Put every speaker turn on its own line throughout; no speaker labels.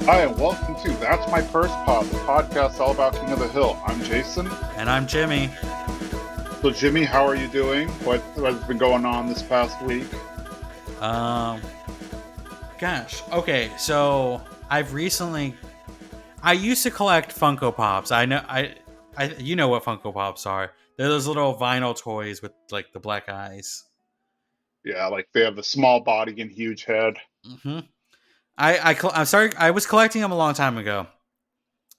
Hi, and welcome to That's My First Pod, the podcast all about King of the Hill. I'm Jason.
And I'm Jimmy.
So, Jimmy, how are you doing? What has been going on this past week?
Um, okay, so I used to collect Funko Pops. You know what Funko Pops are. They're those little vinyl toys with like the black eyes.
Yeah, like they have the small body and huge head.
hmm I'm sorry, I was collecting them a long time ago,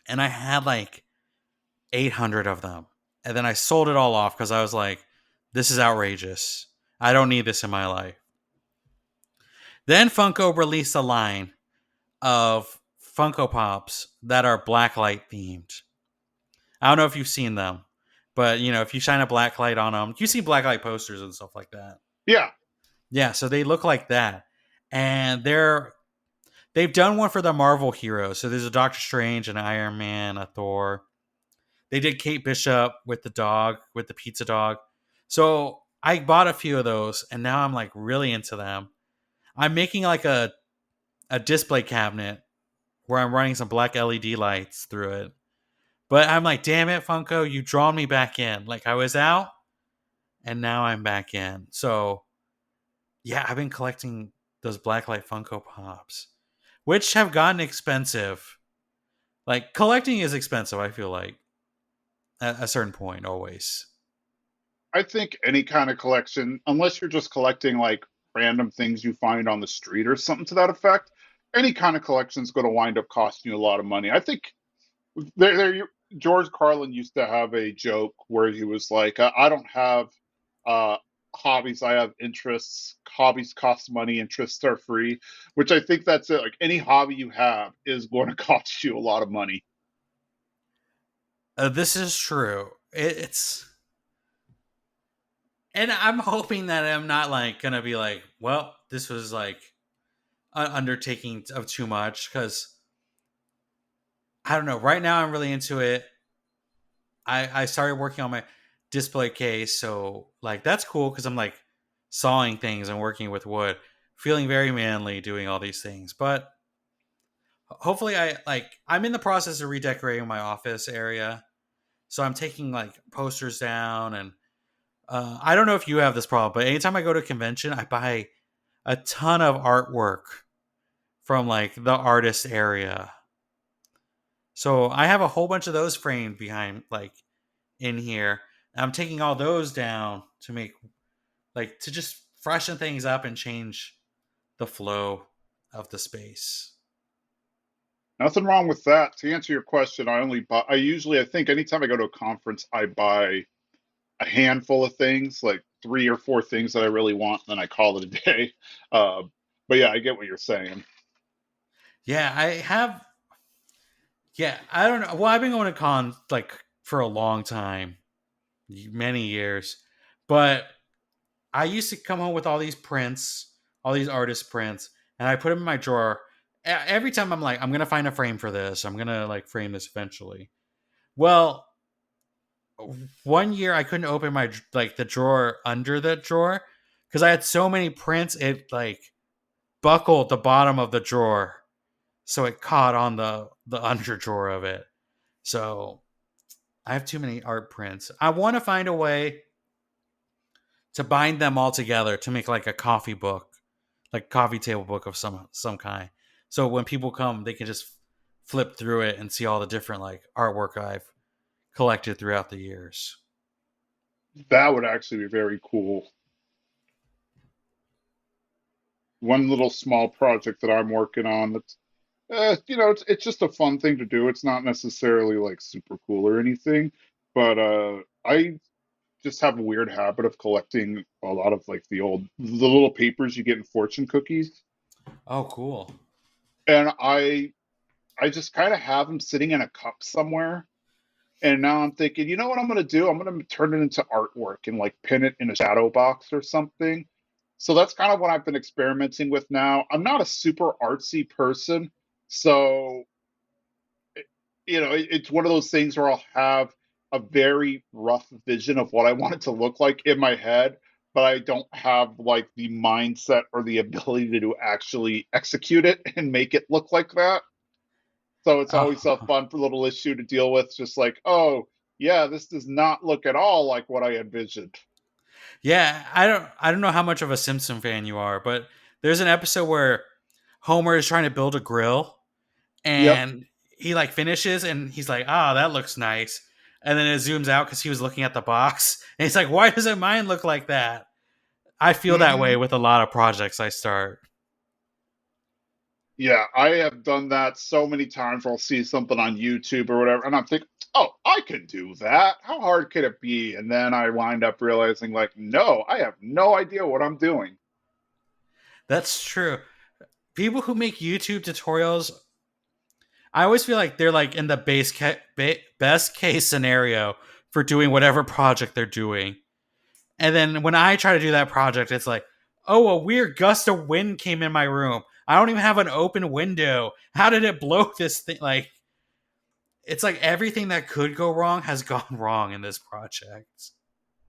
and I had like 800 of them, and then I sold it all off because I was like, this is outrageous. I don't need this in my life. Then Funko released a line of Funko Pops that are blacklight themed. I don't know if you've seen them, but if you shine a black light on them, you see blacklight posters and stuff like that.
Yeah,
Yeah, so they look like that, and they've done one for the Marvel heroes. So there's a Doctor Strange, an Iron Man, a Thor. They did Kate Bishop with the dog, with the pizza dog. So I bought a few of those, and now I'm like really into them. I'm making like a display cabinet where I'm running some black LED lights through it. But I'm like, damn it, Funko, you drawn me back in. Like I was out and now I'm back in. So yeah, I've been collecting those blacklight Funko Pops, which have gotten expensive. Like collecting is expensive, I feel like, at a certain point always.
I think any kind of collection, unless you're just collecting like random things you find on the street or something to that effect, any kind of collection is going to wind up costing you a lot of money. I think George Carlin used to have a joke where he was like, "I don't have uh, hobbies. I have interests. Hobbies cost money. Interests are free." Which I think that's it. Like any hobby you have is going to cost you a lot of money.
This is true. It's and I'm hoping that I'm not like gonna be like, well, this was like an undertaking of too much because I don't know. Right now, I'm really into it. I started working on my display case, so like that's cool because I'm like sawing things and working with wood, feeling very manly doing all these things. But hopefully, I'm in the process of redecorating my office area, so I'm taking like posters down, and I don't know if you have this problem, but anytime I go to a convention, I buy a ton of artwork from like the artist area. So I have a whole bunch of those framed behind like in here. I'm taking all those down to make to just freshen things up and change the flow of the space.
Nothing wrong with that. To answer your question, I only buy. I usually, I think, anytime I go to a conference, I buy a handful of things, like three or four things that I really want, and then I call it a day. Uh, but yeah, I get what you're saying.
Yeah, I have. Yeah, I don't know. Well, I've been going to cons like for a long time, many years, but I used to come home with all these prints, all these artist prints, and I put them in my drawer. Every time I'm like, I'm gonna find a frame for this. I'm gonna like frame this eventually. Well, one year I couldn't open my like the drawer under the drawer because I had so many prints. It like buckled the bottom of the drawer, so it caught on the under drawer of it. So I have too many art prints. I want to find a way to bind them all together to make like a coffee book, like coffee table book of some kind. So when people come, they can just flip through it and see all the different like artwork I've collected throughout the years.
That would actually be very cool. One little small project that I'm working on that's it's just a fun thing to do. It's not necessarily like super cool or anything, but I just have a weird habit of collecting a lot of like the little papers you get in fortune cookies,
Oh, cool.
and I just kind of have them sitting in a cup somewhere. And now I'm thinking, you know what I'm going to do? I'm going to turn it into artwork and like pin it in a shadow box or something. So that's kind of what I've been experimenting with now. I'm not a super artsy person, so it's one of those things where I'll have a very rough vision of what I want it to look like in my head, but I don't have like the mindset or the ability to actually execute it and make it look like that. So it's always a
Oh,
fun little issue to deal with. Just like, oh yeah, this does not look at all like what I envisioned.
yeah. I don't know how much of a Simpson fan you are, but there's an episode where Homer is trying to build a grill,
Yep.
and he like finishes, and he's like, "Ah, that looks nice." And then it zooms out because he was looking at the box, and he's like, "Why doesn't mine look like that?" I feel that way
Hmm.
with a lot of projects I start.
Yeah, I have done that so many times. I'll see something on YouTube or whatever, and I'm thinking, oh, I can do that. How hard could it be? And then I wind up realizing, like, no, I have no idea what I'm doing.
That's true. People who make YouTube tutorials, I always feel like they're like in the best case scenario for doing whatever project they're doing. And then when I try to do that project, it's like, oh, a weird gust of wind came in my room. I don't even have an open window. How did it blow this thing? Like, it's like everything that could go wrong has gone wrong in this project.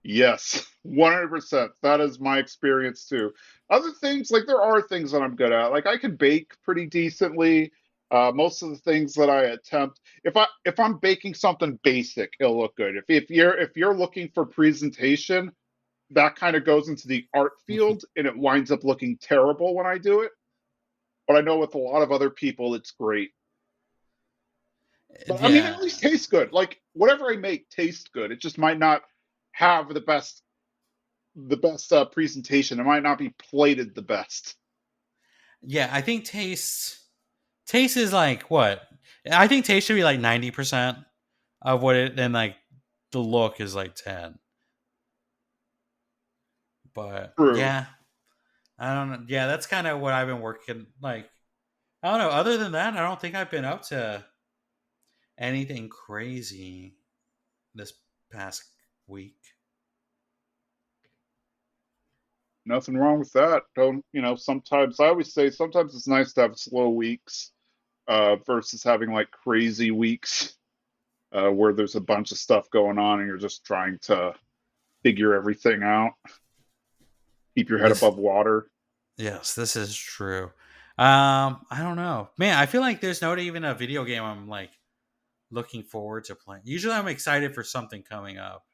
Yes, 100%. That is my experience too. Other things, like there are things that I'm good at. Like I can bake pretty decently. Most of the things that I attempt, if I'm baking something basic, it'll look good. If you're looking for presentation, that kind of goes into the art field and it winds up looking terrible when I do it. But I know with a lot of other people, it's great. But I mean, it
Yeah.
at least tastes good. Like whatever I make tastes good. It just might not have the best presentation. It might not be plated the best.
Yeah, I think taste is like what? I think taste should be like 90% of what it, and like the look is like 10. But
True.
yeah, I don't know. Yeah, that's kind of what I've been working like. I don't know. Other than that, I don't think I've been up to anything crazy this past week.
Nothing wrong with that. Don't, sometimes I always say sometimes it's nice to have slow weeks versus having like crazy weeks where there's a bunch of stuff going on and you're just trying to figure everything out, keep your head
This
above water.
Yes, this is true. I don't know. Man, I feel like there's not even a video game I'm like looking forward to playing. Usually I'm excited for something coming up.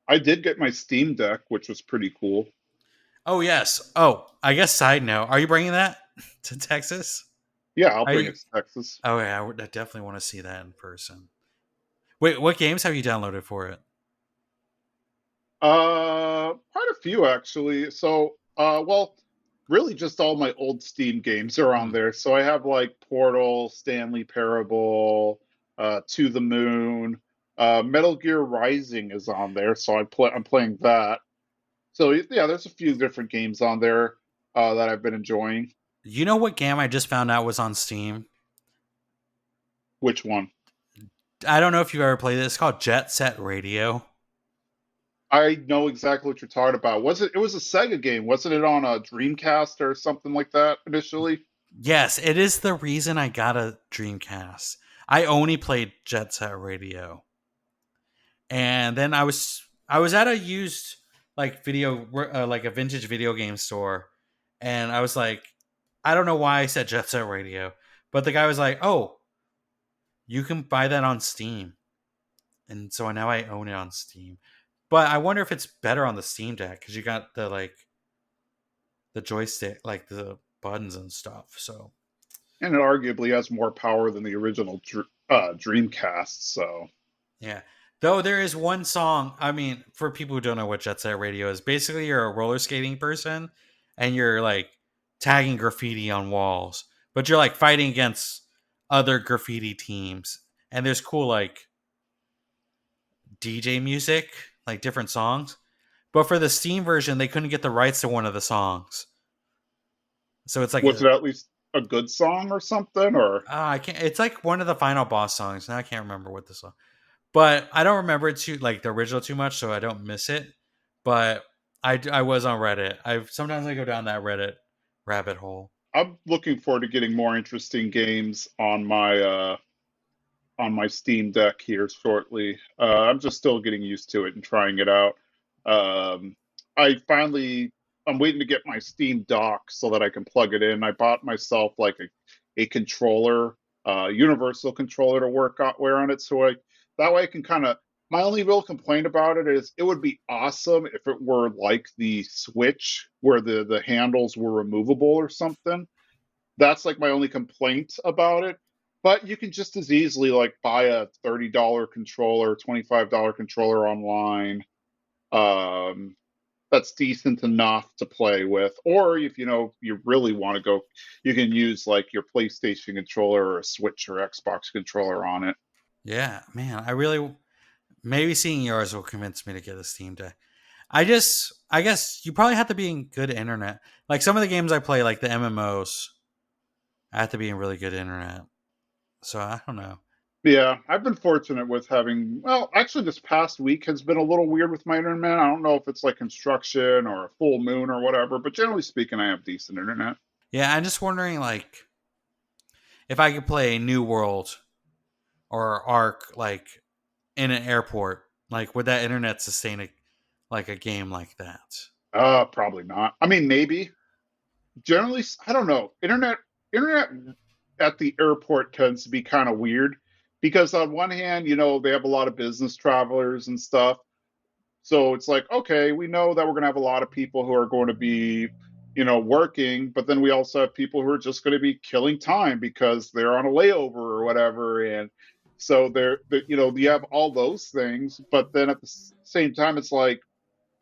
I did get my Steam Deck, which was pretty cool.
Oh yes. Oh, I guess side note, are you bringing that to Texas?
Yeah, I'll
Are
bring
you?
it to Texas.
Oh yeah, I definitely want to see that in person. Wait, what games have you downloaded for it?
Quite a few actually. So, well, really just all my old Steam games are on
Hmm.
there. So I have like Portal, Stanley Parable, To the Moon, Metal Gear Rising is on there. So I'm playing that. So yeah, there's a few different games on there that I've been enjoying.
You know what game I just found out was on Steam?
Which one?
I don't know if you ever played it. It's called Jet Set Radio.
I know exactly what you're talking about. It was a Sega game, wasn't it on a Dreamcast or something like that initially?
Yes, it is the reason I got a Dreamcast. I only played Jet Set Radio, and then I was at a used like like a vintage video game store, and I was like, I don't know why I said Jet Set Radio, but the guy was like, "Oh, you can buy that on Steam," and so now I own it on Steam. But I wonder if it's better on the Steam Deck because you got the like the joystick, like the buttons and stuff. So
And it arguably has more power than the original Dreamcast. So,
yeah. Though there is one song, I mean, for people who don't know what Jet Set Radio is, basically you're a roller skating person and you're like tagging graffiti on walls, but you're like fighting against other graffiti teams. And there's cool like DJ music, like different songs. But for the Steam version, they couldn't get the rights to one of the songs. So it's like
was it at least a good song or something? Or
I can't. It's like one of the final boss songs. Now I can't remember what the song. But I don't remember it too like the original too much, so I don't miss it. But I was on Reddit. I sometimes I go down that Reddit rabbit hole.
I'm looking forward to getting more interesting games on my Steam Deck here shortly. I'm just still getting used to it and trying it out. Um, I finally, I'm waiting to get my Steam Dock so that I can plug it in. I bought myself like a controller universal controller to wear on it. So that way I can kind of. My only real complaint about it is it would be awesome if it were like the Switch, where the handles were removable or something. That's like my only complaint about it. But you can just as easily like buy a $30 controller, $25 controller online. Um, that's decent enough to play with. Or if you really want to go, you can use like your PlayStation controller or a Switch or Xbox controller on it.
Yeah, man, I really maybe seeing yours will convince me to get a Steam Deck. I guess you probably have to be in good internet. Like some of the games I play, like the MMOs, I have to be in really good internet. So I don't know.
Yeah, I've been fortunate with having, well, actually, this past week has been a little weird with my internet. I don't know if it's like construction or a full moon or whatever, but generally speaking, I have decent internet.
Yeah, I'm just wondering, like, if I could play New World or Ark, like in an airport, like would that internet sustain a game like that?
Probably not. I mean, maybe. Generally, I don't know. Internet at the airport tends to be kind of weird because on one hand, they have a lot of business travelers and stuff. So it's like, okay, we know that we're going to have a lot of people who are going to be, working, but then we also have people who are just going to be killing time because they're on a layover or whatever. And so you have all those things, but then at the same time, it's like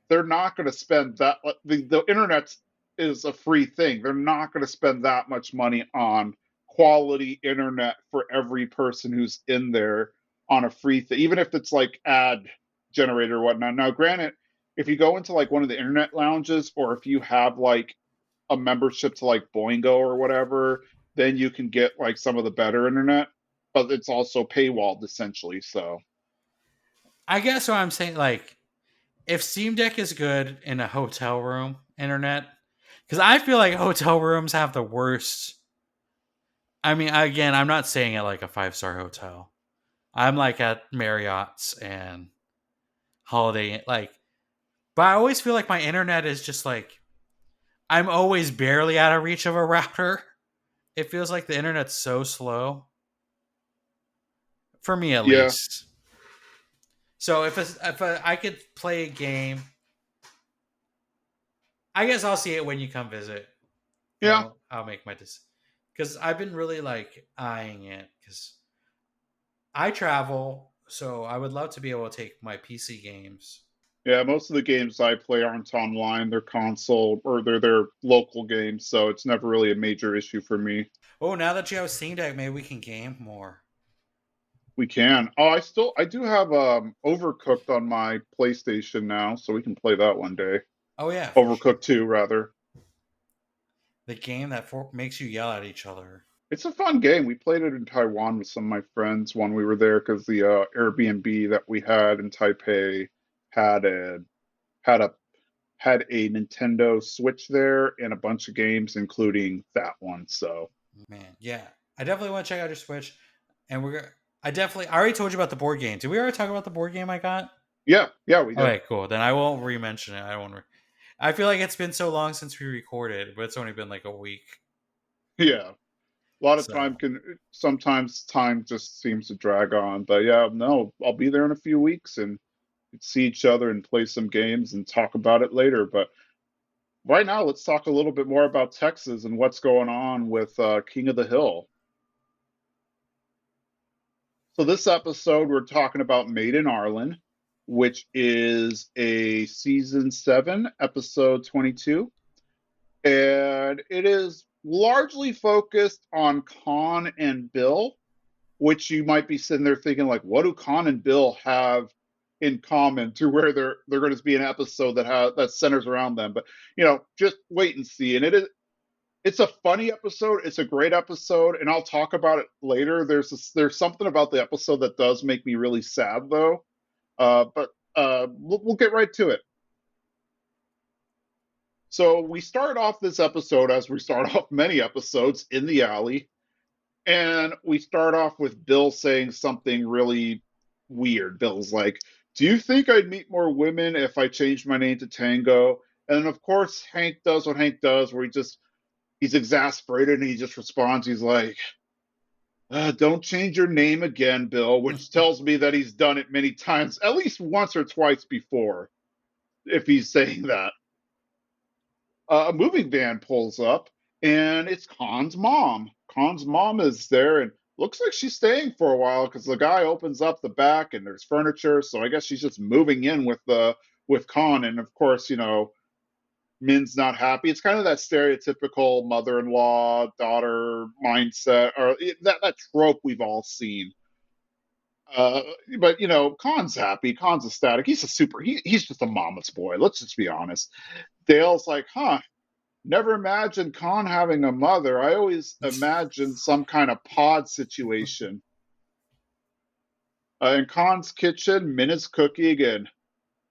they're not going to spend that. The internet is a free thing. They're not going to spend that much money on quality internet for every person who's in there on a free thing, even if it's like ad generator or whatnot. Now, granted, if you go into like one of the internet lounges, or if you have like a membership to like Boingo or whatever, then you can get like some of the better internet, but it's also paywalled essentially. So
I guess what I'm saying, like, if Steam Deck is good in a hotel room internet, because I feel like hotel rooms have the worst. I mean, again, I'm not saying it like a 5-star hotel. I'm like at Marriott's and Holiday, like, but I always feel like my internet is just like I'm always barely out of reach of a router. It feels like the internet's so slow for me, at
yeah,
least. So I could play a game, I guess I'll see it when you come visit, and
yeah.
I'll make my decision. Because I've been really like eyeing it because I travel, so I would love to be able to take my PC games.
Yeah, most of the games I play aren't online. They're console or they're local games, so it's never really a major issue for me.
Oh, now that you have a Steam Deck, maybe we can game more.
We can. Oh, I do have Overcooked on my PlayStation now, so we can play that one day.
Oh yeah, for sure.
Overcooked 2 rather.
The game that makes you yell at each other.
It's a fun game. We played it in Taiwan with some of my friends when we were there because the Airbnb that we had in Taipei had a had a had a Nintendo Switch there and a bunch of games, including that one. So
Man, yeah, I definitely want to check out your Switch, and we're. I already told you about the board game. Did we already talk about the board game I got?
yeah, yeah, we did.
Okay, cool. Then I won't re-mention it. I won't. I feel like it's been so long since we recorded, but it's only been like a week.
Yeah, a lot of
So
time can sometimes time just seems to drag on. But yeah, no, I'll be there in a few weeks and see each other and play some games and talk about it later. But right now, let's talk a little bit more about Texas and what's going on with King of the Hill. So this episode, we're talking about Maid and Arlen, which is a season 7, episode 22. And it is largely focused on Kahn and Bill, which you might be sitting there thinking, like, what do Kahn and Bill have in common to where they're going to be an episode that centers around them? But just wait and see. And it's a funny episode. It's a great episode, and I'll talk about it later. There's something about the episode that does make me really sad, though. But we'll get right to it. So we start off this episode, as we start off many episodes, in the alley, and we start off with Bill saying something really weird. Bill's like, "Do you think I'd meet more women if I changed my name to Tango?" And then, of course, Hank does what Hank does, where he's exasperated and he just responds. He's like, Don't change your name again, Bill, which tells me that he's done it many times, at least once or twice before, if he's saying that. A moving van pulls up, and it's Kahn's mom. Kahn's mom is there, and looks like she's staying for a while because the guy opens up the back and there's furniture. So I guess she's just moving in with Kahn, and of course, Min's not happy. It's kind of that stereotypical mother-in-law daughter mindset, or that trope we've all seen. Uh, but Kahn's happy. Kahn's ecstatic. He's a super. He's just a mama's boy. Let's just be honest. Dale's like, huh? Never imagined Kahn having a mother. I always imagined some kind of pod situation. In Kahn's kitchen, Min is cooking, and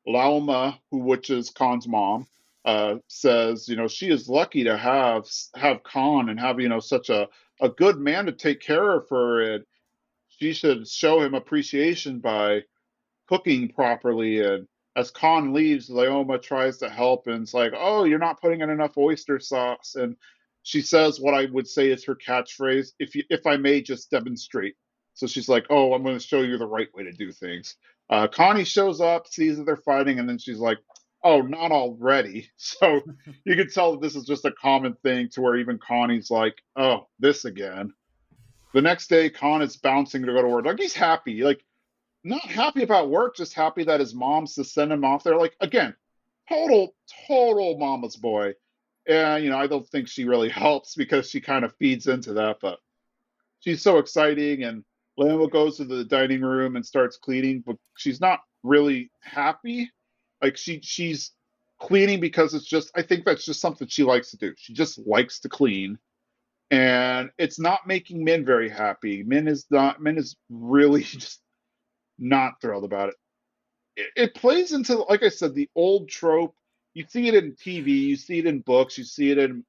Laoma, which is Kahn's mom, says, she is lucky to have Kahn and have such a good man to take care of her, and she should show him appreciation by cooking properly. And as Kahn leaves, Laoma tries to help and it's like, "Oh, you're not putting in enough oyster sauce." And she says what I would say is her catchphrase, if I may just demonstrate. So she's like, "Oh, I'm going to show you the right way to do things." Connie shows up, sees that they're fighting, and then she's like, "Oh, not already." So you can tell that this is just a common thing to where even Connie's like, "Oh, this again." The next day, Kahn is bouncing to go to work. Like he's happy. Like not happy about work, just happy that his mom's to send him off there. Like again, total mama's boy. And I don't think she really helps because she kind of feeds into that, but she's so exciting. And Lambo goes to the dining room and starts cleaning, but she's not really happy. Like she's cleaning because it's just I think that's just something she likes to do. She just likes to clean. And it's not making Min very happy. Min is really just not thrilled about it. It plays into, like I said, the old trope. You see it in TV, you see it in books, you see it in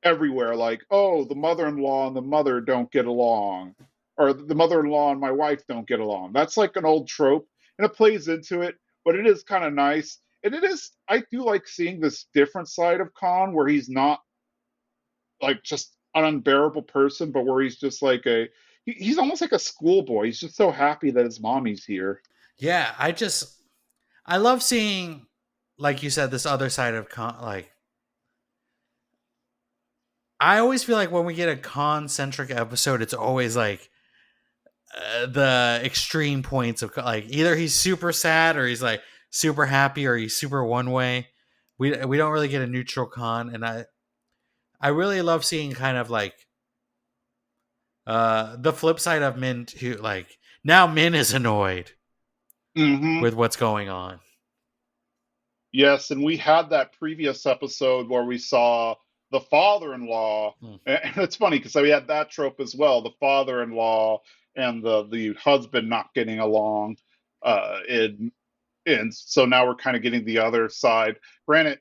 everywhere. Like, oh, the mother-in-law and the mother don't get along, or the mother-in-law and my wife don't get along. That's like an old trope, and it plays into it. But it is kind of nice, and it is. I do like seeing this different side of Khan, where he's not like just an unbearable person, but where he's just like he's almost like a schoolboy. He's just so happy that his mommy's here.
Yeah, I love seeing, like you said, this other side of like I always feel like when we get a Kahn centric episode, it's always like the extreme points of like either he's super sad or he's like super happy or he's super one way. We don't really get a neutral Kahn, and I really love seeing kind of like the flip side of Min who like now Min is annoyed
Hmm.
with what's going on.
Yes, and we had that previous episode where we saw the father-in-law,
Hmm.
and it's funny because we had that trope as well, the father-in-law and the husband not getting along, in and so now we're kind of getting the other side. Granted,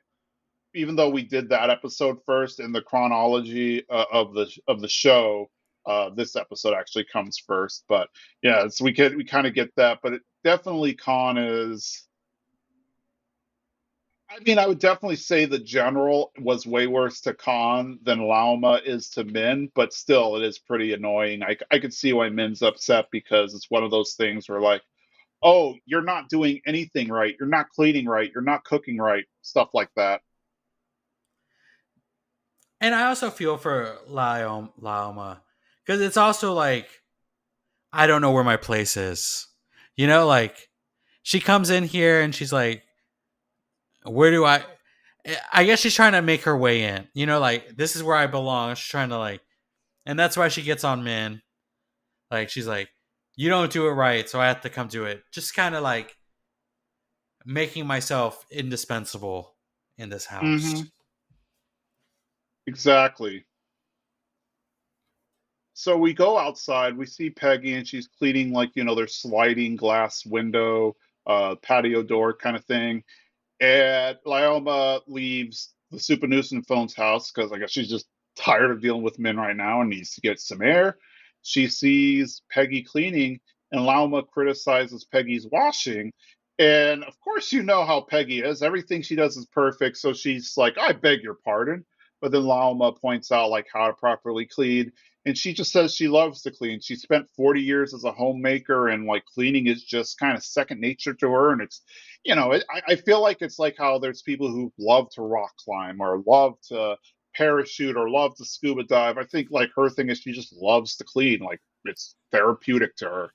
even though we did that episode first in the chronology of the show, this episode actually comes first. But yeah, so we kind of get that, but it definitely Khan is. I mean, I would definitely say the general was way worse to Khan than Lauma is to Min, but still, it is pretty annoying. I could see why Min's upset because it's one of those things where, like, oh, you're not doing anything right. You're not cleaning right. You're not cooking right. Stuff like that.
And I also feel for Laoma because it's also like I don't know where my place is. Like she comes in here and she's like, "Where do I?" I guess she's trying to make her way in. Like this is where I belong. She's trying to like, and that's why she gets on Min. Like she's like, "You don't do it right, so I have to come do it." Just kind of like making myself indispensable in this house.
Hmm. Exactly. So we go outside, we see Peggy, and she's cleaning like, their sliding glass window, patio door kind of thing. And Lyoma leaves the Supernuisance phone's house because I guess she's just tired of dealing with men right now and needs to get some air. She sees Peggy cleaning, and Lauma criticizes Peggy's washing. And of course, you know how Peggy is. Everything she does is perfect. So she's like, I beg your pardon. But then Laoma points out like how to properly clean, and she just says she loves to clean. She spent 40 years as a homemaker, and like cleaning is just kind of second nature to her. And it's, I feel like it's like how there's people who love to rock climb or love to parachute or love to scuba dive. I think like her thing is she just loves to clean. Like it's therapeutic to her.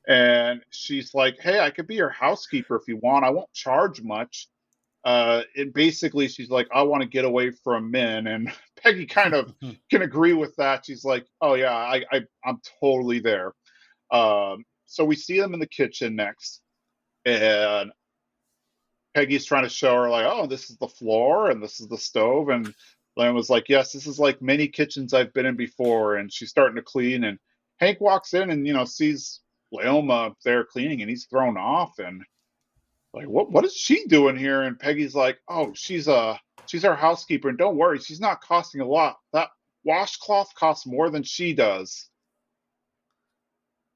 And she's like, "Hey, I could be your housekeeper if you want. I won't charge much." And basically, she's like, "I want to get away from men," and Peggy kind of can agree with that. She's like, "Oh yeah, I'm totally there." So we see them in the kitchen next, and Peggy's trying to show her like, "Oh, this is the floor and this is the stove," and Len was like, "Yes, this is like many kitchens I've been in before," and she's starting to clean, and Hank walks in and sees Leoma there cleaning, and he's thrown off, and like, what is she doing here? And Peggy's like, "Oh, she's our housekeeper, and don't worry, she's not costing a lot. That washcloth costs more than she does."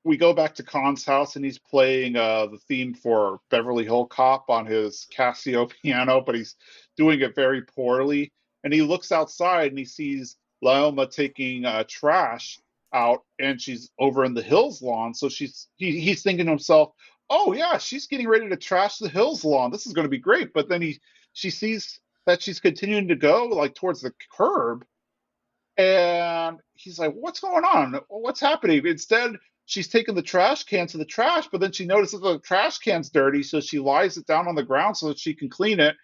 We go back to Kahn's house, and he's playing the theme for Beverly Hill Cop on his Casio piano, but he's doing it very poorly. And he looks outside and he sees Laoma taking trash out, and she's over in the Hills lawn. So he's thinking to himself, "Oh yeah, she's getting ready to trash the Hills lawn. This is going to be great." But then she sees that she's continuing to go like towards the curb, and he's like, "What's going on? What's happening?" Instead, she's taking the trash can to the trash, but then she notices the trash can's dirty, so she lies it down on the ground so that she can clean it.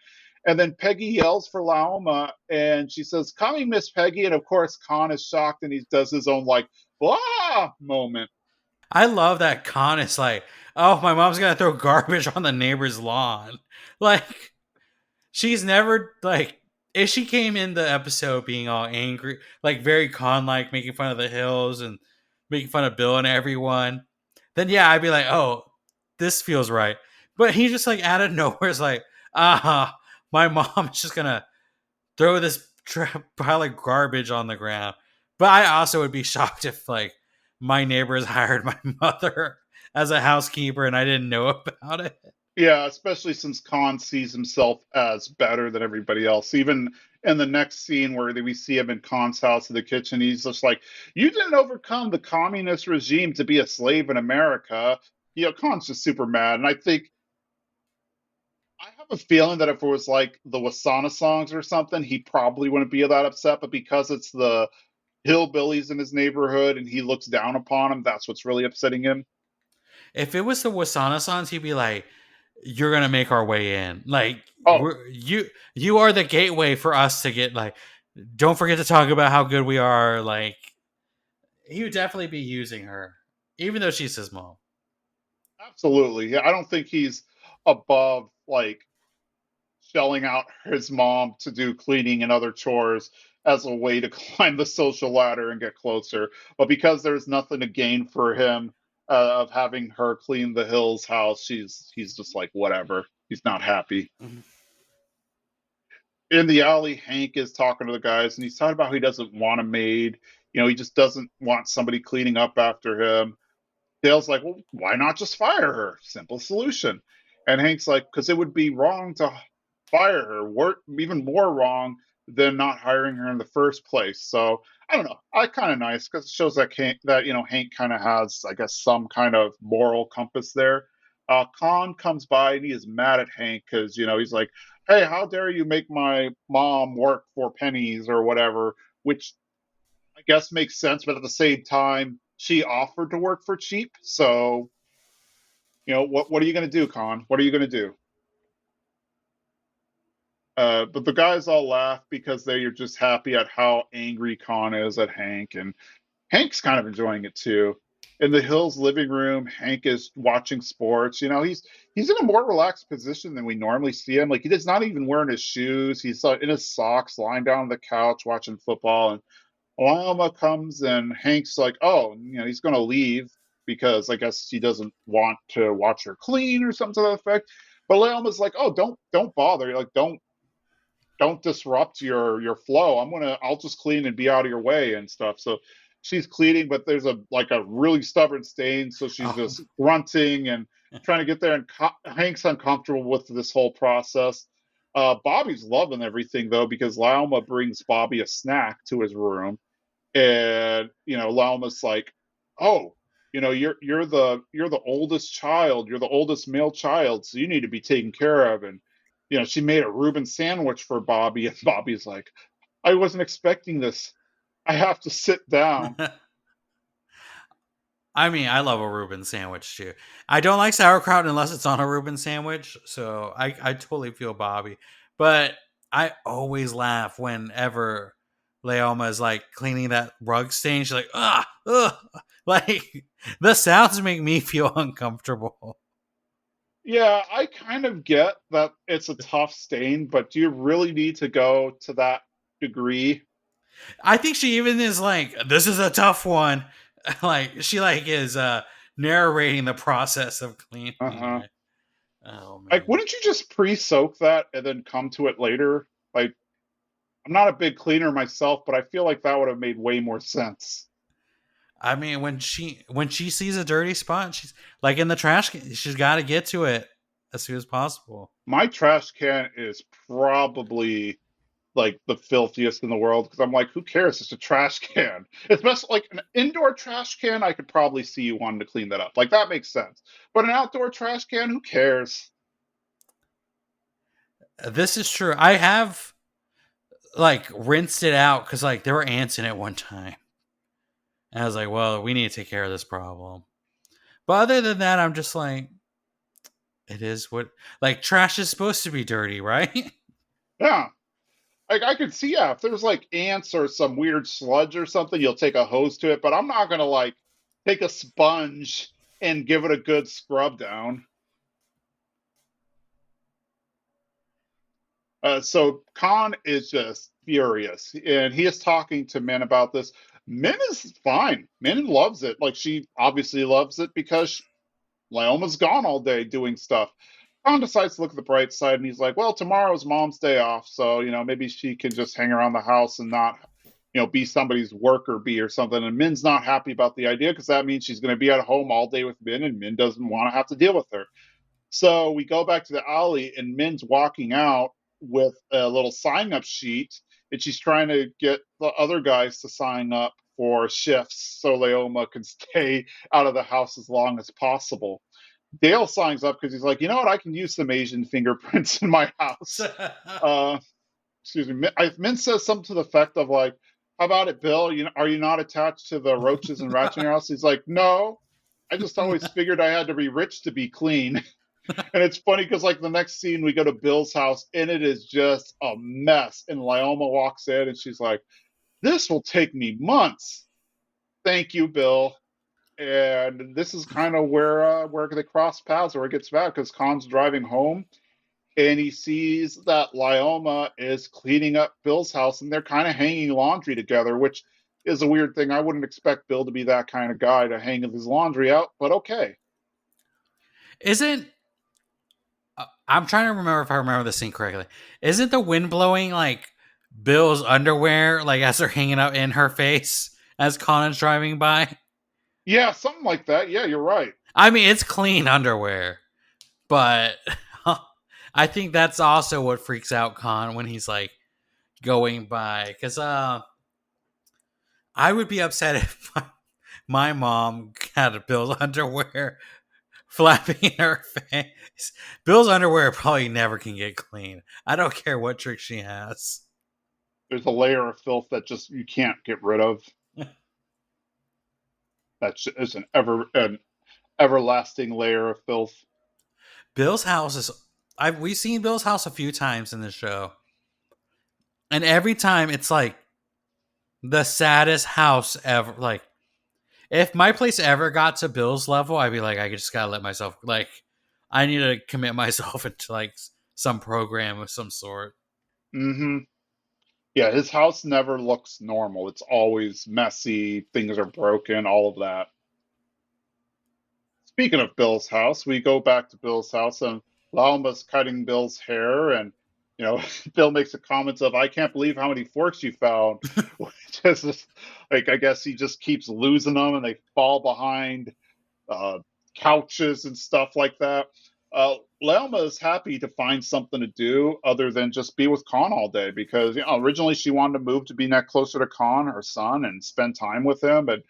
And then Peggy yells for Laoma, and she says, "Coming, Miss Peggy." And of course, Kahn is shocked, and he does his own like blah moment.
I love that Kahn is like, oh, my mom's gonna throw garbage on the neighbor's lawn. Like, she's never like if she came in the episode being all angry, like very Kahn like, making fun of the hills and making fun of Bill and everyone, then yeah, I'd be like, oh, this feels right. But he just like out of nowhere is like, my mom is just gonna throw this pile of garbage on the ground. But I also would be shocked if like my neighbors hired my mother as a housekeeper and I didn't know about it.
Yeah, especially since Khan sees himself as better than everybody else. Even in the next scene where we see him in Khan's house in the kitchen, he's just like, "You didn't overcome the communist regime to be a slave in America." Khan's just super mad. And I have a feeling that if it was like the Wasana songs or something, he probably wouldn't be that upset. But because it's the hillbillies in his neighborhood and he looks down upon them, that's what's really upsetting him.
If it was the Wasana songs, he'd be like, "You're gonna make our way in. Like,
Oh,
you are the gateway for us to get like. Don't forget to talk about how good we are." Like, he would definitely be using her, even though she's his mom.
absolutely. Yeah, I don't think he's above like shelling out his mom to do cleaning and other chores as a way to climb the social ladder and get closer. But because there's nothing to gain for him of having her clean the Hills house, he's just like whatever. He's not happy.
Mhm.
In the alley, Hank is talking to the guys, and he's talking about how he doesn't want a maid. He just doesn't want somebody cleaning up after him. Dale's like, "Well, why not just fire her? Simple solution." And Hank's like, "Because it would be wrong to fire her, even more wrong than not hiring her in the first place." So I don't know. I kind of nice because it shows that Hank kind of has, I guess, some kind of moral compass there. Kahn comes by and he is mad at Hank because he's like, "Hey, how dare you make my mom work for pennies or whatever," which I guess makes sense, but at the same time, she offered to work for cheap. So, what are you going to do, Kahn? What are you going to do? But the guys all laugh because they are just happy at how angry Kahn is at Hank, and Hank's kind of enjoying it too. In the Hills living room, Hank is watching sports. He's in a more relaxed position than we normally see him. Like he's not even wearing his shoes. He's in his socks, lying down on the couch watching football. And Lama comes and Hank's like, "Oh, he's going to leave because I guess he doesn't want to watch her clean or something to that effect." But Lama's like, "Oh, don't bother. Like, don't disrupt your flow. I'll just clean and be out of your way and stuff." So she's cleaning, but there's a really stubborn stain, so she's
Oh,
just grunting and trying to get there. And Hank's uncomfortable with this whole process. Bobby's loving everything though because Laoma brings Bobby a snack to his room, and Lauma's like, "Oh, you're the oldest child, you're the oldest male child, so you need to be taken care of." And she made a Reuben sandwich for Bobby, and Bobby's like, "I wasn't expecting this. I have to sit down."
I mean, I love a Reuben sandwich too. I don't like sauerkraut unless it's on a Reuben sandwich, so I totally feel Bobby. But I always laugh whenever Leoma is like cleaning that rug stain. She's like, ugh, ugh. Like, the sounds make me feel uncomfortable.
Yeah, I kind of get that it's a tough stain, but do you really need to go to that degree?
I think she even is like, this is a tough one. Like, she like is narrating the process of cleaning
Uh-huh.
it. Oh
Like,
man.
wouldn't you just pre-soak that and then come to it later? Like, I'm not a big cleaner myself, but I feel like that would have made way more sense.
I mean, when she sees a dirty spot, she's like in the trash can. She's got to get to it as soon as possible.
My trash can is probably like the filthiest in the world because I'm like, who cares? It's a trash can. Especially like an indoor trash can, I could probably see you wanting to clean that up. Like that makes sense. But an outdoor trash can, who cares?
This is true. I have like rinsed it out because like there were ants in it one time, and I was like, well, we need to take care of this problem. But other than that, I'm just like, it is what like trash is supposed to be dirty, right?
Yeah. Like I could see, yeah, if there's like ants or some weird sludge or something, you'll take a hose to it, but I'm not gonna like take a sponge and give it a good scrub down. So Kahn is just furious, and he is talking to Min about this. Min is fine. Min loves it. Like she obviously loves it because Laoma's gone all day doing stuff. Kahn decides to look at the bright side, and he's like, "Well, tomorrow's Mom's day off, so maybe she can just hang around the house and not, be somebody's worker bee or something." And Min's not happy about the idea because that means she's going to be at home all day with Min, and Min doesn't want to have to deal with her. So we go back to the alley, and Min's walking out with a little sign up sheet, and she's trying to get the other guys to sign up for shifts so Laoma can stay out of the house as long as possible. Dale signs up because he's like, you know what, I can use some Asian fingerprints in my house. Uh, Excuse me. Min says something to the effect of like, "How about it, Bill? Are you not attached to the roaches and rats in your house?" He's like, "No, I just always figured I had to be rich to be clean." And it's funny because like the next scene, we go to Bill's house and it is just a mess. And Lyoma walks in and she's like, "This will take me months." Thank you, Bill. And this is kind of where they cross paths, where it gets bad because Khan's driving home and he sees that Lyoma is cleaning up Bill's house and they're kind of hanging laundry together, which is a weird thing. I wouldn't expect Bill to be that kind of guy to hang his laundry out, but okay.
Isn't I'm trying to remember if I remember the scene correctly. Isn't the wind blowing like Bill's underwear like as they're hanging out in her face as Conan's driving by?
Yeah, something like that. Yeah, you're right.
I mean, it's clean underwear, but I think that's also what freaks out Con when he's like going by. Because I would be upset if my mom had Bill's underwear flapping in her face. Bill's underwear probably never can get clean. I don't care what trick she has.
There's a layer of filth that just you can't get rid of. That's is an everlasting layer of filth.
Bill's house is. We've seen Bill's house a few times in the show, and every time it's like the saddest house ever. Like if my place ever got to Bill's level, I'd be like, I just gotta let myself like. I need to commit myself into like some program of some sort.
Hmm. Yeah, his house never looks normal. It's always messy. Things are broken. All of that. Speaking of Bill's house, we go back to Bill's house and Lauma's cutting Bill's hair, and Bill makes a comment of, "I can't believe how many forks you found," which is just, like I guess he just keeps losing them, and they fall behind uh, couches and stuff like that. Laoma is happy to find something to do other than just be with Kahn all day because originally she wanted to move to be net closer to Kahn, her son, and spend time with him. But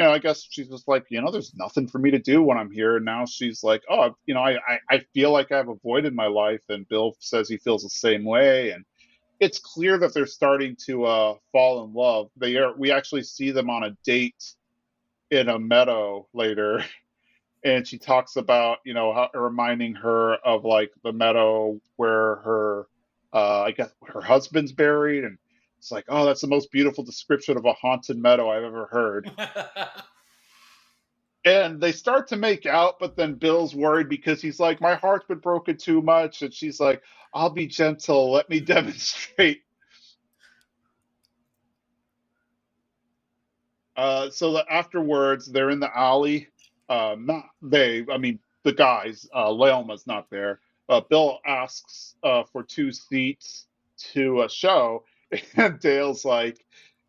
I guess she's just like, there's nothing for me to do when I'm here. And now she's like, oh, I feel like I've avoided my life, and Bill says he feels the same way. And it's clear that they're starting to fall in love. We actually see them on a date in a meadow later, and she talks about reminding her of like the meadow where her I guess her husband's buried, and it's like, oh, that's the most beautiful description of a haunted meadow I've ever heard. And they start to make out, but then Bill's worried because he's like, my heart's been broken too much, and she's like, I'll be gentle, let me demonstrate. So that afterwards, they're in the alley. Not they, I mean, the guys. Leoma's not there. Bill asks for 2 seats to a show, and Dale's like,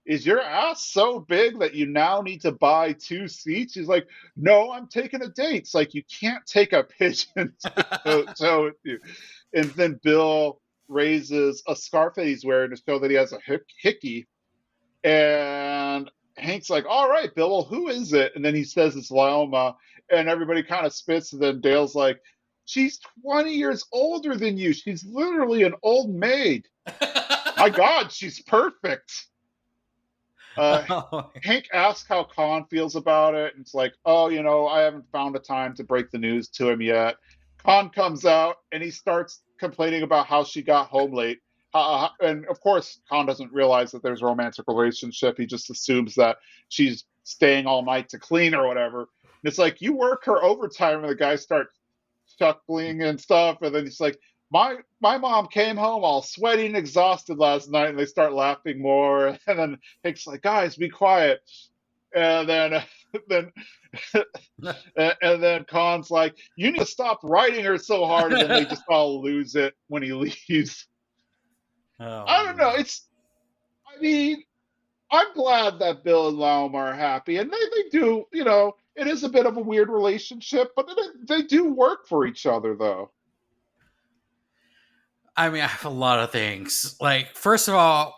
is your ass so big that you now need to buy 2 seats? He's like, no, I'm taking a date. It's like, you can't take a pigeon to with you. And then Bill raises a scarf that he's wearing to show that he has a hickey, and Hank's like, all right, Bill, well, who is it? And then he says it's Laoma, and everybody kind of spits. And then Dale's like, she's 20 years older than you. She's literally an old maid. My God, she's perfect. Uh,
Oh,
Hank asks how Kahn feels about it, and it's like, oh, I haven't found a time to break the news to him yet. Kahn comes out and he starts complaining about how she got home late. And of course, Kahn doesn't realize that there's a romantic relationship. He just assumes that she's staying all night to clean or whatever. And it's like, you work her overtime, and the guy starts chuckling and stuff. And then he's like, my mom came home all sweaty and exhausted last night, and they start laughing more. And then Hank's like, guys, be quiet. And then then and then Kahn's like, you need to stop writing her so hard. And then they just all lose it when he leaves.
oh
I don't know.
man.
I mean, I'm glad that Bill and Laum are happy, and they do. It is a bit of a weird relationship, but they do work for each other, though.
I mean, I have a lot of things. Like, first of all,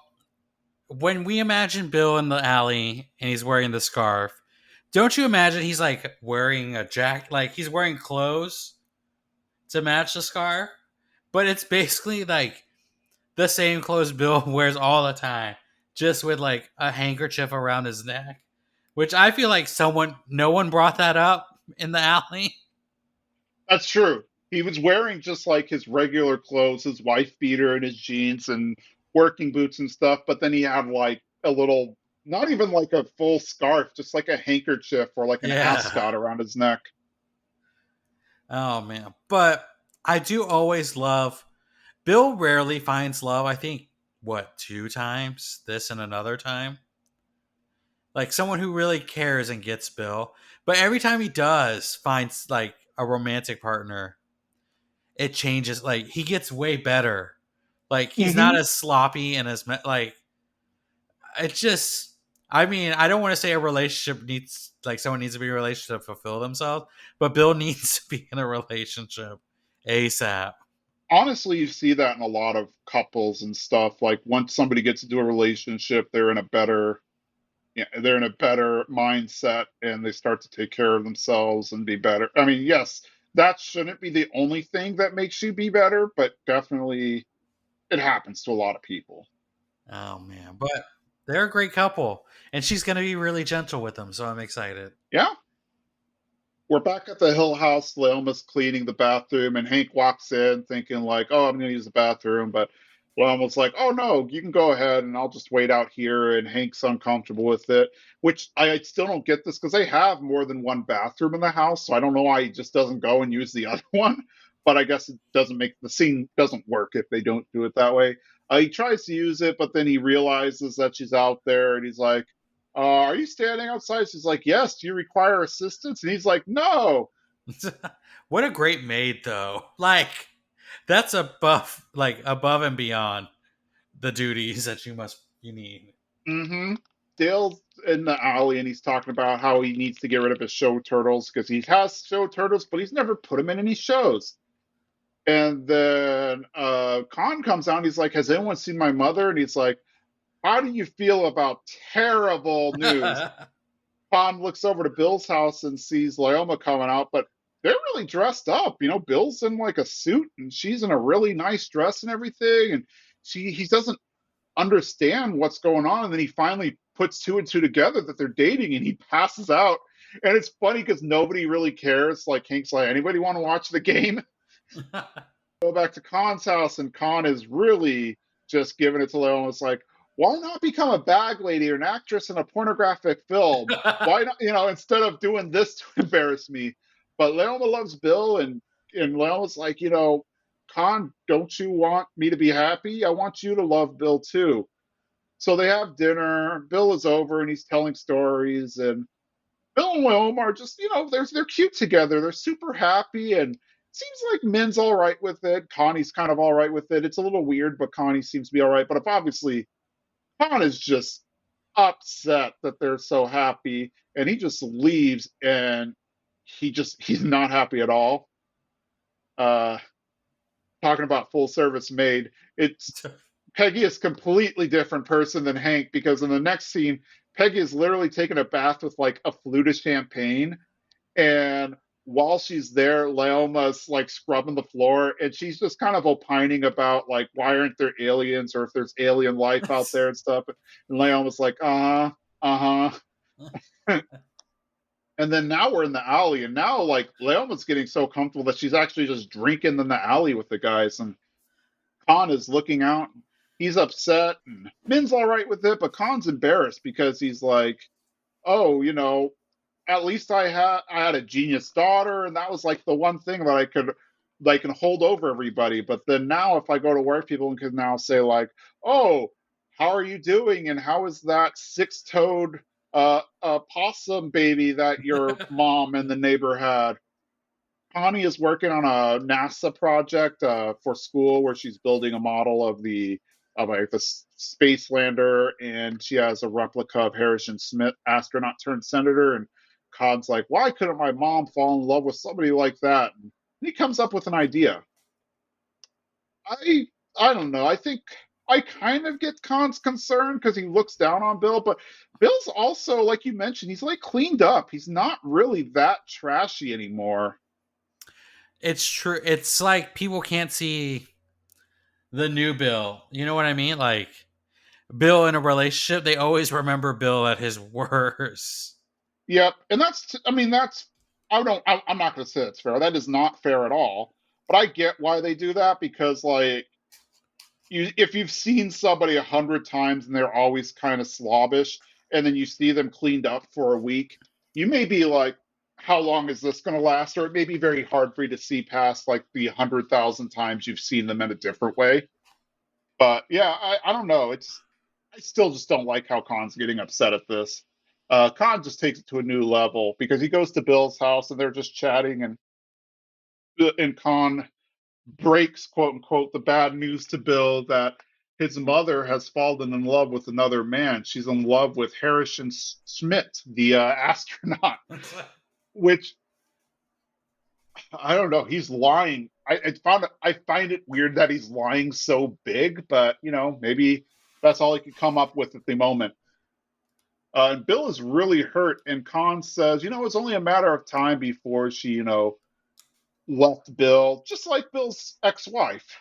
when we imagine Bill in the alley and he's wearing the scarf, don't you imagine he's like wearing a jacket? Like, he's wearing clothes to match the scarf? But it's basically like the same clothes Bill wears all the time, just with like a handkerchief around his neck. Which I feel like no one brought that up in the alley.
That's true. He was wearing just like his regular clothes, his wife beater and his jeans and working boots and stuff. But then he had like a little, not even like a full scarf, just like a handkerchief or like an
Yeah.
ascot around his neck.
Oh man. But I do always love Bill rarely finds love. I think what, 2 times? This and another time? Like someone who really cares and gets Bill. But every time he does finds like a romantic partner, it changes. Like he gets way better. Like he's not
Hmm.
as sloppy and as like it's just. I mean, I don't want to say a relationship needs like someone needs to be in a relationship to fulfill themselves, but Bill needs to be in a relationship ASAP.
Honestly, you see that in a lot of couples and stuff. Like once somebody gets into a relationship, they're in a better mindset, and they start to take care of themselves and be better. I mean, yes, that shouldn't be the only thing that makes you be better, but definitely it happens to a lot of people.
Oh man, but they're a great couple, and she's gonna be really gentle with them, so I'm excited.
Yeah. We're back at the Hill House. Leoma's cleaning the bathroom, and Hank walks in thinking like, "Oh, I'm going to use the bathroom," but Leoma's like, "Oh no, you can go ahead, and I'll just wait out here." And Hank's uncomfortable with it, which I still don't get this because they have more than one bathroom in the house, so I don't know why he just doesn't go and use the other one. But I guess it doesn't make the scene doesn't work if they don't do it that way. He tries to use it, but then he realizes that she's out there, and he's like, are you standing outside? She's like, yes. Do you require assistance? And he's like, no.
What a great maid, though. Like that's above and beyond the duties that you need.
Mm-hmm. Dale's in the alley and he's talking about how he needs to get rid of his show turtles because he has show turtles, but he's never put them in any shows. And then Kahn comes out and he's like, "Has anyone seen my mother?" And he's like, "How do you feel about terrible news?" Kahn looks over to Bill's house and sees Laoma coming out, but they're really dressed up. You know, Bill's in like a suit and she's in a really nice dress and everything. And he doesn't understand what's going on. And then he finally puts two and two together that they're dating and he passes out. And it's funny because nobody really cares. Like Hank's like, anybody want to watch the game? Go back to Kahn's house, and Kahn is really just giving it to Leo. It's like, why not become a bag lady or an actress in a pornographic film? Why not, instead of doing this to embarrass me? But Leoma loves Bill, and Leoma's like, Kahn, don't you want me to be happy? I want you to love Bill too. So they have dinner. Bill is over and he's telling stories, and Bill and Wilma are just, they're cute together. They're super happy, and it seems like Min's all right with it. Connie's kind of all right with it. It's a little weird, but Connie seems to be all right. But if obviously Kahn is just upset that they're so happy, and he just leaves, and he's not happy at all. Uh, Talking about full service maid, it's Peggy is a completely different person than Hank because in the next scene, Peggy is literally taking a bath with like a flute of champagne. And while she's there, Leoma's like scrubbing the floor and she's just kind of opining about like why aren't there aliens or if there's alien life out there and stuff. And Leoma's like, uh-huh. And then now we're in the alley, and now like Leoma's getting so comfortable that she's actually just drinking in the alley with the guys. And Kahn is looking out. He's upset, and Min's all right with it, but Kahn's embarrassed because he's like, "Oh, at least I had a genius daughter, and that was like the one thing that I can hold over everybody. But then now, if I go to work, people can now say like, "Oh, how are you doing? And how is that six-toed possum baby that your mom and the neighbor had?" Connie is working on a NASA project for school where she's building a model of like the space lander, and she has a replica of Harrison Smith, astronaut turned senator. And Con's like, "Why couldn't my mom fall in love with somebody like that?" And he comes up with an idea. I I don't know. I think I kind of get Con's concern because he looks down on Bill, but Bill's also, like you mentioned, he's like cleaned up. He's not really that trashy anymore.
It's true. It's like people can't see the new Bill. You know what I mean? Like Bill in a relationship, they always remember Bill at his worst.
Yep, and I mean, I'm not going to say it's fair. That is not fair at all. But I get why they do that because, like, if you've seen somebody 100 times and they're always kind of slobbish, and then you see them cleaned up for a week, you may be like, "How long is this going to last?" Or it may be very hard for you to see past like the 100,000 times you've seen them in a different way. But yeah, I don't know. I still just don't like how Khan's getting upset at this. Khan just takes it to a new level because he goes to Bill's house and they're just chatting, and Khan breaks quote unquote the bad news to Bill that his mother has fallen in love with another man. She's in love with Harrison Schmidt, the astronaut, which I don't know. He's lying. I find it weird that he's lying so big, but maybe that's all he could come up with at the moment. And Bill is really hurt, and Khan says, it's only a matter of time before she, left Bill, just like Bill's ex-wife.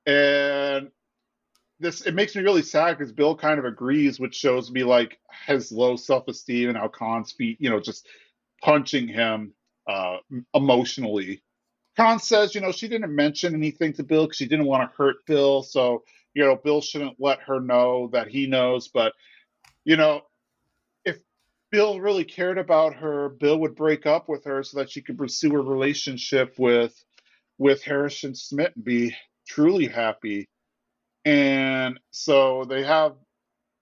And this it makes me really sad because Bill kind of agrees, which shows me like his low self-esteem and how Khan's feet, just punching him emotionally. Khan says, she didn't mention anything to Bill because she didn't want to hurt Bill. So, Bill shouldn't let her know that he knows. But, you know, if Bill really cared about her, Bill would break up with her so that she could pursue a relationship with Harrison Smith and be truly happy. And so they have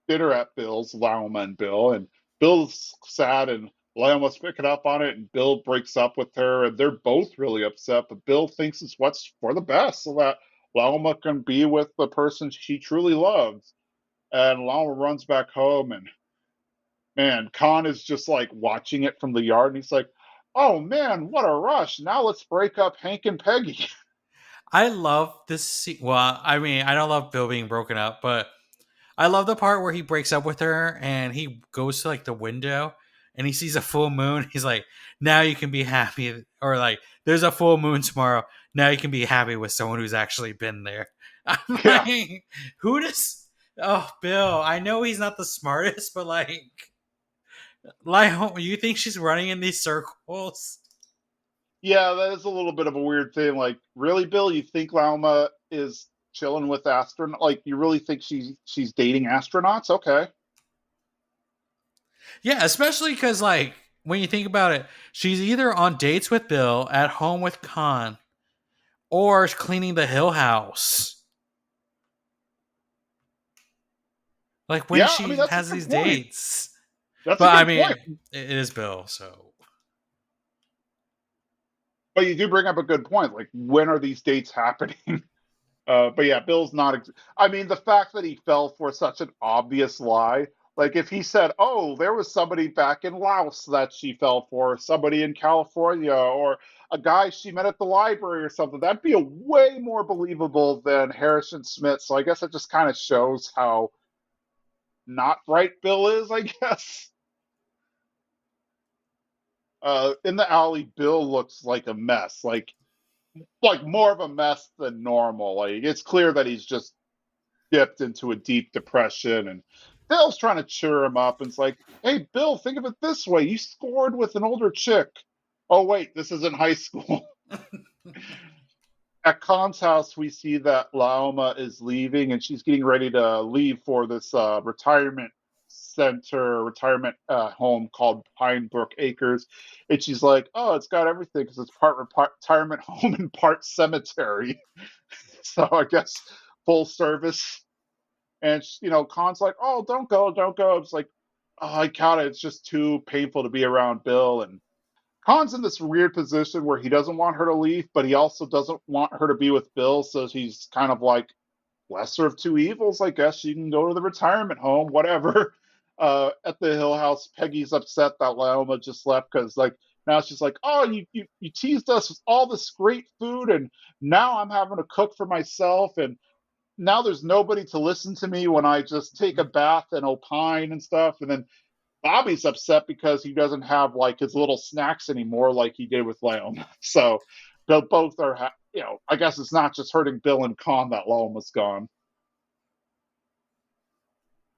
dinner at Bill's, Laoma and Bill, and Bill's sad and Laoma's picking up on it, and Bill breaks up with her, and they're both really upset, but Bill thinks it's what's for the best so that Laoma can be with the person she truly loves. And Laoma runs back home, and man, Kahn is just like watching it from the yard, and he's like, "Oh man, what a rush. Now let's break up Hank and Peggy."
I love this well, I mean, I don't love Bill being broken up, but I love the part where he breaks up with her and he goes to like the window and he sees a full moon. He's like, now you can be happy. Or like, there's a full moon tomorrow. Now you can be happy with someone who's actually been there. I'm
Yeah.
like, who does. Oh, Bill, I know he's not the smartest, but like, you think she's running in these circles?
Yeah, that is a little bit of a weird thing. Like, really, Bill, you think Lauma is chilling with astronaut? Like, you really think she's dating astronauts? Okay.
Yeah, especially because, like, when you think about it, she's either on dates with Bill, at home with Kahn, or cleaning the Hill House. Like when
Yeah, I mean
she
that's a
has
good
these
point.
dates.
That's a
But I
good
mean,
point.
it is Bill, so
But you do bring up a good point. Like, when are these dates happening? But yeah, Bill's not. I mean, the fact that he fell for such an obvious lie. Like, if he said, "Oh, there was somebody back in Laos that she fell for, somebody in California, or a guy she met at the library or something," that'd be a way more believable than Harrison Smith. So I guess it just kind of shows how not bright Bill is. I guess. In the alley, Bill looks like a mess. Like more of a mess than normal. Like, it's clear that he's just dipped into a deep depression, and Bill's trying to cheer him up, and it's like, hey, Bill, think of it this way: you scored with an older chick. Oh wait, this is in high school. At Khan's house, we see that Laoma is leaving, and she's getting ready to leave for this retirement center, retirement home called Pinebrook Acres. And she's like, "Oh, it's got everything because it's part retirement home and part cemetery." So I guess full service. And Khan's like, "Oh, don't go, don't go." It's like, "Oh, I got it. It's just too painful to be around Bill." And Khan's in this weird position where he doesn't want her to leave, but he also doesn't want her to be with Bill. So he's kind of like, lesser of two evils, I guess. You can go to the retirement home, whatever. At the Hill House, Peggy's upset that Laoma just left because, like, now she's like, "Oh, you teased us with all this great food, and now I'm having to cook for myself, and now there's nobody to listen to me when I just take a bath and opine and stuff." And then Bobby's upset because he doesn't have like his little snacks anymore like he did with Leon. So they both are, I guess it's not just hurting Bill and Kahn that Leoma's gone.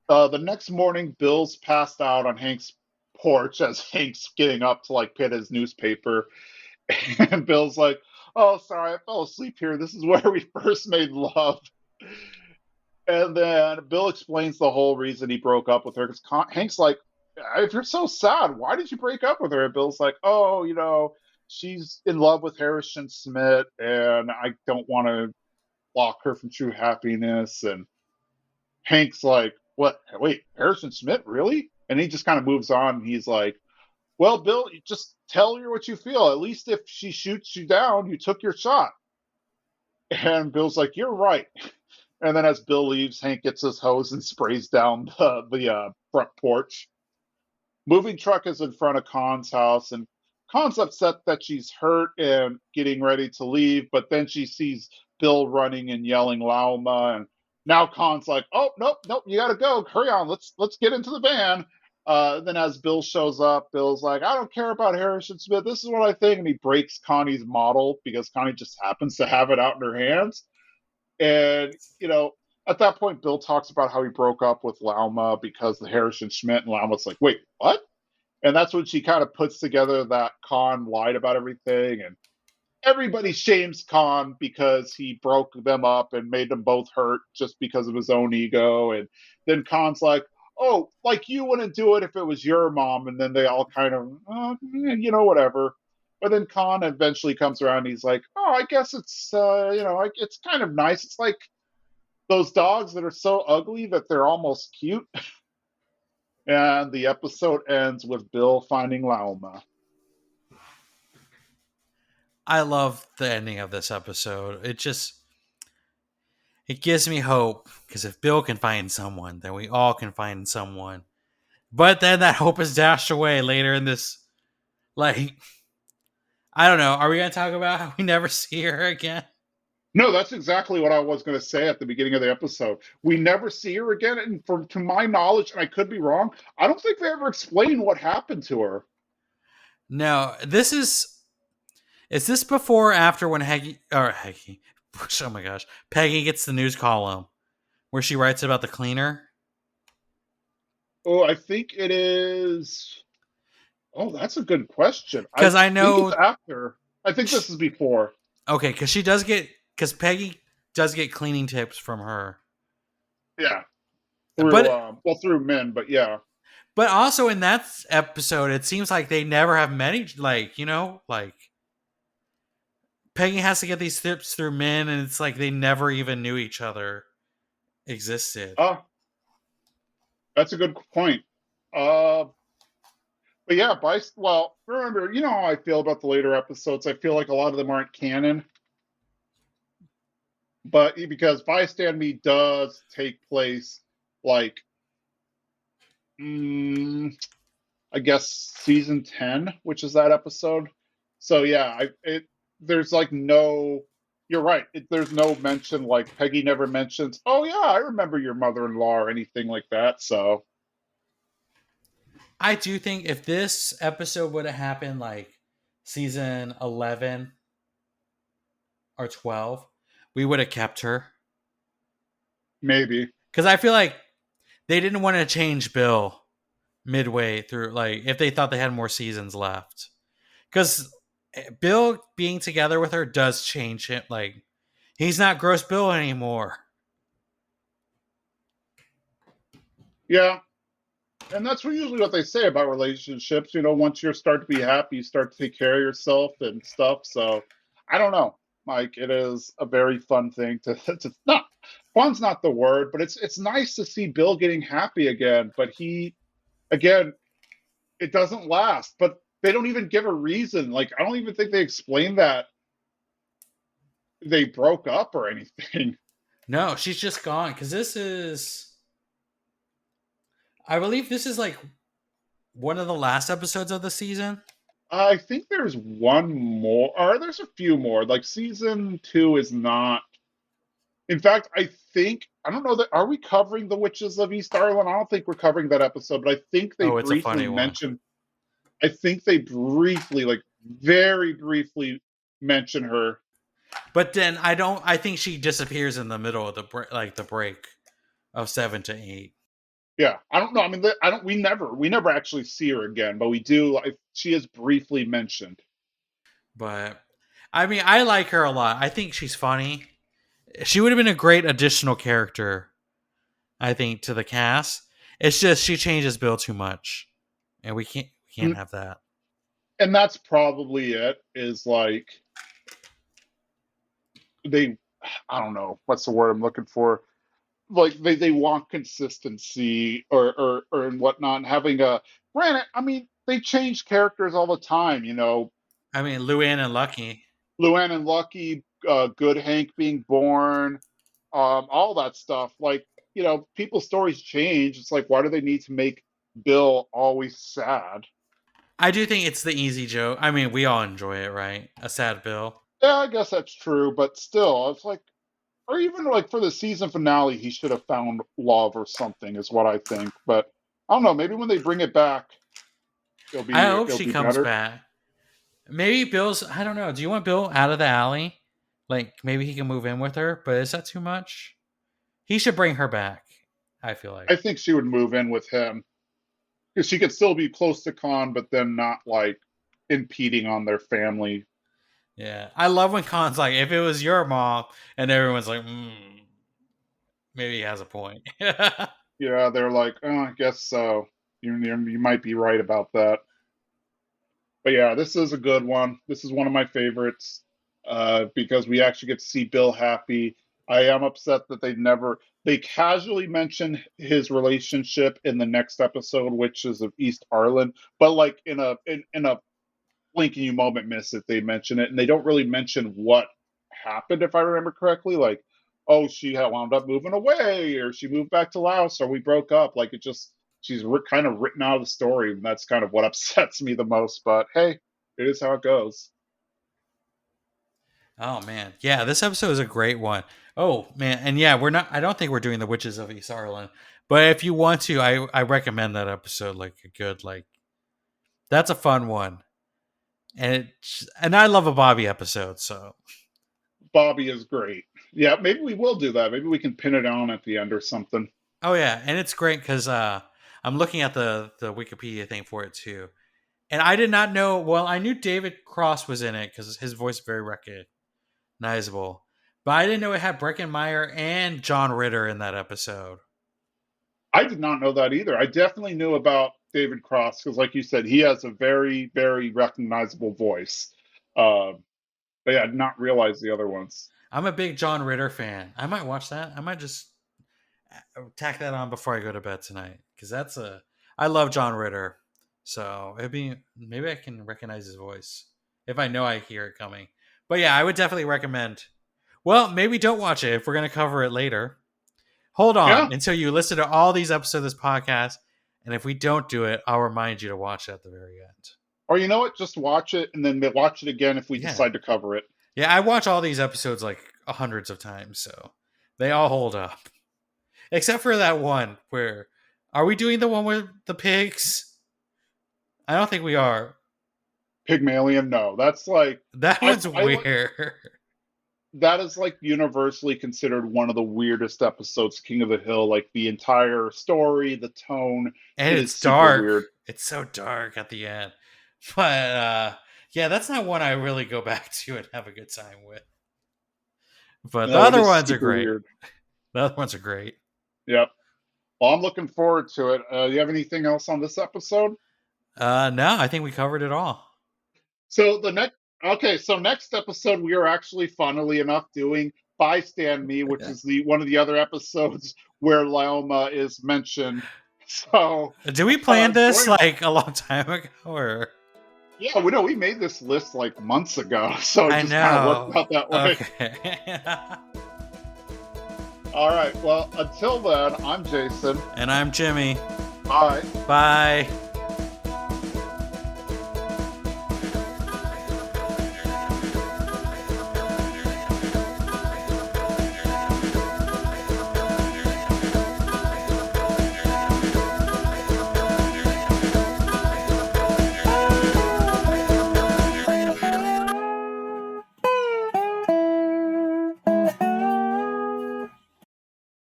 The next morning, Bill's passed out on Hank's porch as Hank's getting up to like pit his newspaper. And Bill's like, "Oh, sorry, I fell asleep here. This is where we first made love." And then Bill explains the whole reason he broke up with her because Hank's like, "If you're so sad, why did you break up with her?" And Bill's like, "Oh, she's in love with Harrison Smith, and I don't want to block her from true happiness." And Hank's like, "What? Wait, Harrison Smith, really?" And he just kind of moves on. And he's like, "Well, Bill, you just tell her what you feel. At least if she shoots you down, you took your shot." And Bill's like, "You're right." And then as Bill leaves, Hank gets his hose and sprays down the front porch. Moving truck is in front of Khan's house, and Khan's upset that she's hurt and getting ready to leave, but then she sees Bill running and yelling Lauma, and now Khan's like, "Oh, nope, nope, you gotta go. Hurry on, let's get into the van." Then as Bill shows up, Bill's like, "I don't care about Harrison Smith. This is what I think," and he breaks Connie's model because Connie just happens to have it out in her hands. And, at that point, Bill talks about how he broke up with Lauma because the Harrison Schmidt, and Lauma's like, "Wait, what?" And that's when she kind of puts together that Kahn lied about everything. And everybody shames Kahn because he broke them up and made them both hurt just because of his own ego. And then Kahn's like, "Oh, like you wouldn't do it if it was your mom." And then they all kind of, whatever. But then Kahn eventually comes around and he's like, "Oh, I guess it's, it's kind of nice. It's like those dogs that are so ugly that they're almost cute." And the episode ends with Bill finding Lauma.
I love the ending of this episode. It gives me hope because if Bill can find someone, then we all can find someone. But then that hope is dashed away later in this. Like, I don't know. Are we gonna talk about how we never see her again?
No, that's exactly what I was going to say at the beginning of the episode. We never see her again, and from to my knowledge, and I could be wrong, I don't think they ever explain what happened to her.
No, this is this before or after when Heggy oh my gosh, Peggy gets the news column where she writes about the cleaner?
Oh, I think it is. Oh, that's a good question. I
Because I
think it's
know,
after. I think this is before.
okay, because Peggy does get cleaning tips from her,
Yeah, through
but
through men, but yeah.
also in that episode, it seems like they never have many, like Peggy has to get these tips through men, and it's like they never even knew each other existed.
Uh, that's a good point. Uh, but yeah, well, remember, you know how I feel about the later episodes. I feel like a lot of them aren't canon, but because Bystand Me does take place like, mm, I guess season 10, which is that episode. So yeah, there's like no. You're right. There's no mention like Peggy never mentions. Oh yeah, I remember your mother-in-law or anything like that. So
I do think if this episode would have happened like season 11 or 12, we would have kept her.
maybe.
Because I feel like they didn't want to change Bill midway through, like, if they thought they had more seasons left. Because Bill being together with her does change him. Like, he's not Gross Bill anymore.
Yeah, and that's usually what they say about relationships. You know, once you start to be happy, you start to take care of yourself and stuff. So I don't know, Mike. It is a very fun thing to not fun's not the word, but it's nice to see Bill getting happy again. But he again, it doesn't last. But they don't even give a reason. Like I don't even think they explain that they broke up or anything.
No, she's just gone. Because this is. I believe this is like one of the last episodes of the season.
I think there's one more, or there's a few more. Like season two is not. In fact, I think I don't know that are we covering the Witches of East Ireland? I don't think we're covering that episode, but I think they
Oh, it's a
briefly
funny one.
mention. I think they briefly, like very briefly, mention her.
But then I don't. I think she disappears in the middle of the break of 7 to 8.
Yeah, I don't know. I mean, I don't. We never actually see her again, but we do. Like, she is briefly mentioned.
But I mean, I like her a lot. I think she's funny. She would have been a great additional character, I think, to the cast. It's just she changes Bill too much, and we can't
and,
have that.
and that's probably it. Is like they. I don't know what's the word I'm looking for. Like they want consistency or and whatnot, and having a granted. I mean, they change characters all the time. You know,
I mean, Luann and Lucky.
Luann and Lucky, Good Hank being born, all that stuff. Like, you know, people's stories change. It's like, why do they need to make Bill always sad?
I do think it's the easy joke. I mean, we all enjoy it, right? A sad Bill.
Yeah, I guess that's true, but still, it's like, or even like for the season finale, he should have found love or something, is what I think. But I don't know. Maybe when they bring it back,
I hope
it'll
she
be
comes
better.
back. Maybe Bill's. I don't know. Do you want Bill out of the alley? Like maybe he can move in with her, but is that too much? He should bring her back. I feel like.
I think she would move in with him because she could still be close to Khan, but then not like impeding on their family.
Yeah, I love when Khan's like, if it was your mom, and everyone's like, maybe he has a point.
Yeah, they're like, oh, I guess so. You might be right about that. But yeah, this is a good one. This is one of my favorites because we actually get to see Bill happy. I am upset that they casually mention his relationship in the next episode, which is of East Arlen, but like in a blink and you moment miss it, they mention it, and they don't really mention what happened, if I remember correctly. Like, oh, she had wound up moving away, or she moved back to Laos, or we broke up. Like, it just she's kind of written out of the story, and that's kind of what upsets me the most. But hey, it is how it goes.
Oh man, yeah, this episode is a great one. Oh man, and yeah, we're not. I don't think we're doing the Witches of East Arlen, but if you want to, I recommend that episode. Like a good like that's a fun one, and I love a Bobby episode. So
Bobby is great. Yeah, maybe we will do that. Maybe we can pin it on at the end or something.
oh yeah, and it's great because I'm looking at the Wikipedia thing for it too, and I did not know. Well, I knew David Cross was in it because his voice is very recognizable, but I didn't know it had Breckenmeyer and John Ritter in that episode.
I did not know that either. I definitely knew about David Cross because, like you said, he has a very, very recognizable voice. Uh, but yeah, I did not realize the other ones.
I'm a big John Ritter fan. I might watch that. I might just tack that on before I go to bed tonight because that's a. I love John Ritter, so it'd be maybe I can recognize his voice if I know I hear it coming. But yeah, I would definitely recommend. Well, maybe don't watch it if we're going to cover it later. Hold on
Yeah.
until you listen to all these episodes of this podcast, and if we don't do it, I'll remind you to watch it at the very end.
Or you know what? Just watch it and then watch it again if we
Yeah,
decide to cover it.
yeah. I watch all these episodes like hundreds of times, so they all hold up. Except for that one where are we doing the one with the pigs? I don't think we are.
Pygmalion, no. That's like
That
I,
one's
I
weird.
that is like universally considered one of the weirdest episodes, King of the Hill. Like the entire story, the tone,
And
it
it's
is super
dark.
weird.
It's so dark at the end. But yeah, that's not one I really go back to and have a good time with. But the
No, it
other
is
ones are
super
great.
weird.
The other ones are great.
Yep. Well, I'm looking forward to it. You have anything else on this episode?
No, I think we covered it all.
So the next, okay, so next episode we are actually, funnily enough, doing "Bystand Me," which is the one of the other episodes where Laoma is mentioned. So
Did we plan this
join.
like a long time ago or
Yeah, we know we made this list like months ago, so it
I
just kind of worked
know.
out that way.
Okay.
All right. Well, until then, I'm Jason.
And I'm Jimmy.
Bye.
Bye.